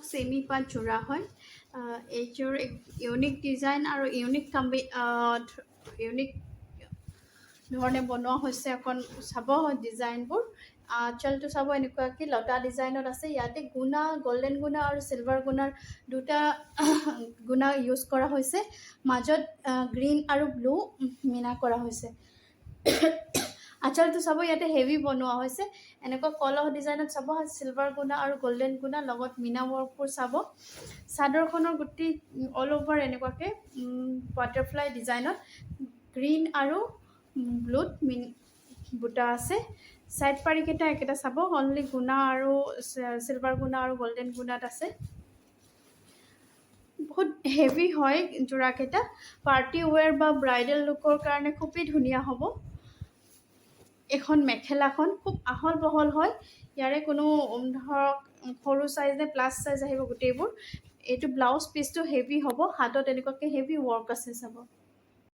semi পাট যোৰা হয় এইযোৰ ইউনিক ডিজাইন আৰু ইউনিক ধৰণে বনোৱা হৈছে এখন চাব ডিজাইনবোৰ আঁচলটো চাব এনেকুৱাকৈ লতা ডিজাইনত আছে ইয়াতে গুণা গল্ডেন গুণা আৰু চিলভাৰ গুণাৰ দুটা গুণা ইউজ কৰা হৈছে মাজত গ্ৰীণ আৰু ব্লু মিনা কৰা হৈছে আঁচলটো চাব ইয়াতে হেভি বনোৱা হৈছে এনেকুৱা কলহ ডিজাইনত চাব চিলভাৰ গুণা আৰু গল্ডেন গুণা লগত মিনা ৱৰ্কবোৰ চাব চাদৰখনৰ গোটেই অল অভাৰ এনেকুৱাকৈ বাটাৰফ্লাই ডিজাইনত গ্ৰীণ আৰু ব্লুত বুটা আছে সাইড পাৰিকেইটা একেটা চাব অনলি গুণা আৰু চিলভাৰ গুণা আৰু গল্ডেন গুণাত আছে বহুত হেভি হয় যোৰাকেইটা পাৰ্টি ৱেৰ বা ব্ৰাইডেল লুকৰ কাৰণে খুবেই ধুনীয়া হ'ব এখন মেখেলাখন খুব আহল বহল হয় ইয়াৰে কোনো ধৰক সৰু সাইজ নে প্লাস সাইজ আহিব গোটেইবোৰ এইটো ব্লাউজ পিচটো হেভি হ'ব হাতত এনেকুৱাকৈ হেভি ৱৰ্ক আছে চাব